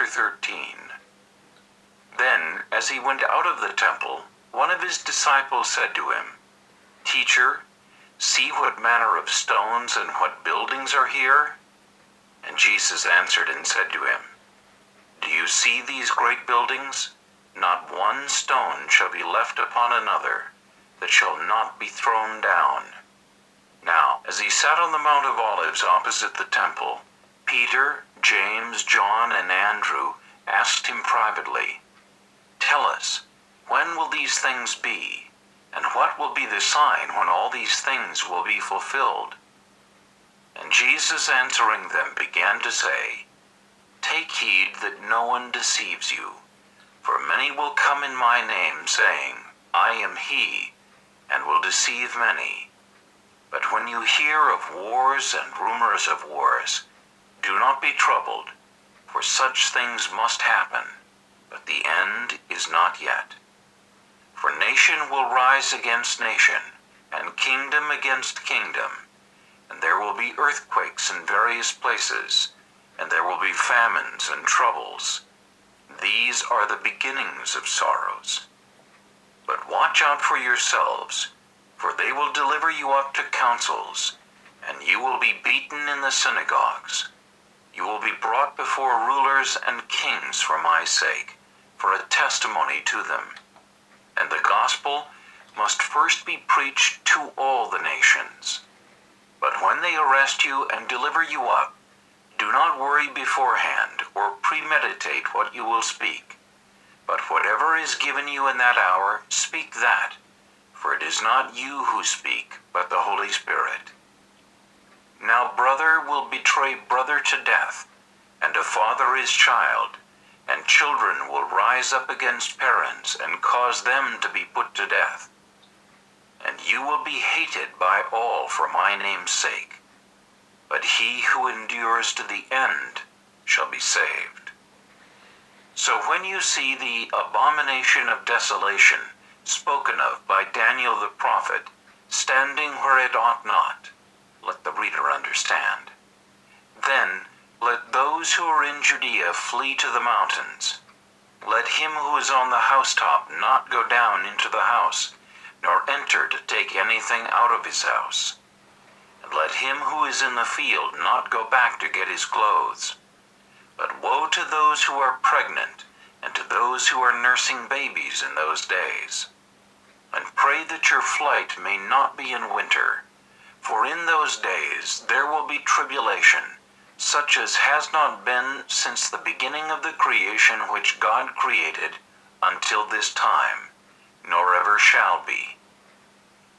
13. Then, as he went out of the temple, one of his disciples said to him, "Teacher, see what manner of stones and what buildings are here?" And Jesus answered and said to him, "Do you see these great buildings? Not one stone shall be left upon another that shall not be thrown down." Now, as he sat on the Mount of Olives opposite the temple, Peter, James, John, and Andrew asked him privately, "Tell us, when will these things be? And what will be the sign when all these things will be fulfilled?" And Jesus answering them began to say, "Take heed that no one deceives you. For many will come in my name, saying, 'I am he,' and will deceive many. But when you hear of wars and rumors of wars, do not be troubled, for such things must happen, but the end is not yet. For nation will rise against nation, and kingdom against kingdom, and there will be earthquakes in various places, and there will be famines and troubles. These are the beginnings of sorrows. But watch out for yourselves, for they will deliver you up to councils, and you will be beaten in the synagogues. You will be brought before rulers and kings for my sake, for a testimony to them. And the gospel must first be preached to all the nations. But when they arrest you and deliver you up, do not worry beforehand or premeditate what you will speak. But whatever is given you in that hour, speak that, for it is not you who speak, but the Holy Spirit. Now brother will betray brother to death, and a father his child, and children will rise up against parents and cause them to be put to death. And you will be hated by all for my name's sake. But he who endures to the end shall be saved. So when you see the abomination of desolation spoken of by Daniel the prophet, standing where it ought not, let the reader understand. Then let those who are in Judea flee to the mountains. Let him who is on the housetop not go down into the house, nor enter to take anything out of his house. And let him who is in the field not go back to get his clothes. But woe to those who are pregnant, and to those who are nursing babies in those days. And pray that your flight may not be in winter, for in those days there will be tribulation, such as has not been since the beginning of the creation which God created until this time, nor ever shall be.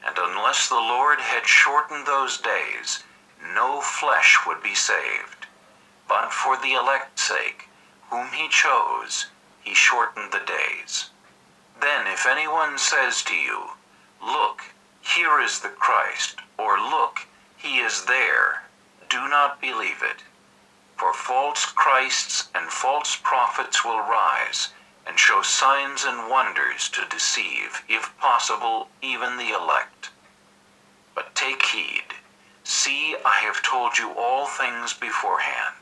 And unless the Lord had shortened those days, no flesh would be saved. But for the elect's sake, whom he chose, he shortened the days. Then if anyone says to you, "Look, here is the Christ," or "Look, he is there," do not believe it. For false Christs and false prophets will rise, and show signs and wonders to deceive, if possible, even the elect. But take heed. See, I have told you all things beforehand.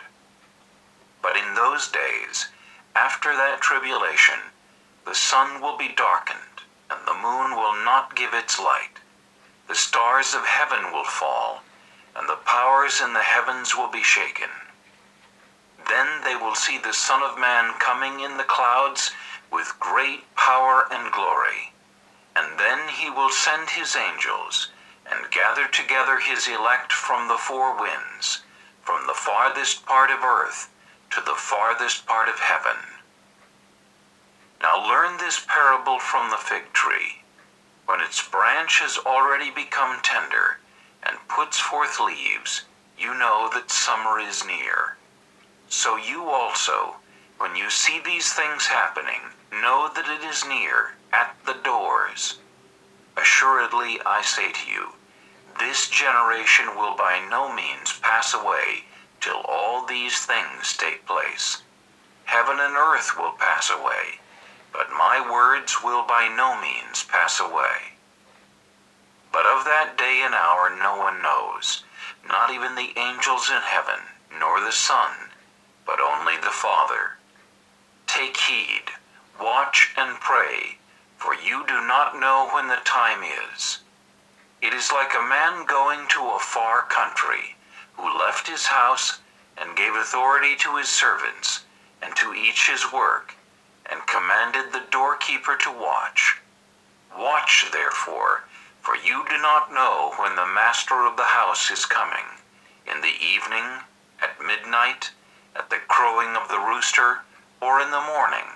But in those days, after that tribulation, the sun will be darkened, and the moon will not give its light. The stars of heaven will fall, and the powers in the heavens will be shaken. Then they will see the Son of Man coming in the clouds with great power and glory. And then he will send his angels, and gather together his elect from the four winds, from the farthest part of earth to the farthest part of heaven. Now learn this parable from the fig tree. When its branch has already become tender, and puts forth leaves, you know that summer is near. So you also, when you see these things happening, know that it is near, at the doors. Assuredly, I say to you, this generation will by no means pass away till all these things take place. Heaven and earth will pass away, but my words will by no means pass away. But of that day and hour no one knows, not even the angels in heaven, nor the Son, but only the Father. Take heed, watch and pray, for you do not know when the time is. It is like a man going to a far country, who left his house and gave authority to his servants, and to each his work, and commanded the doorkeeper to watch. Watch, therefore, for you do not know when the master of the house is coming, in the evening, at midnight, at the crowing of the rooster, or in the morning,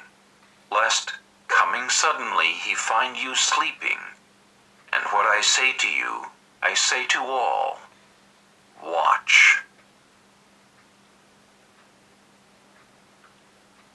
lest, coming suddenly, he find you sleeping. And what I say to you, I say to all, watch.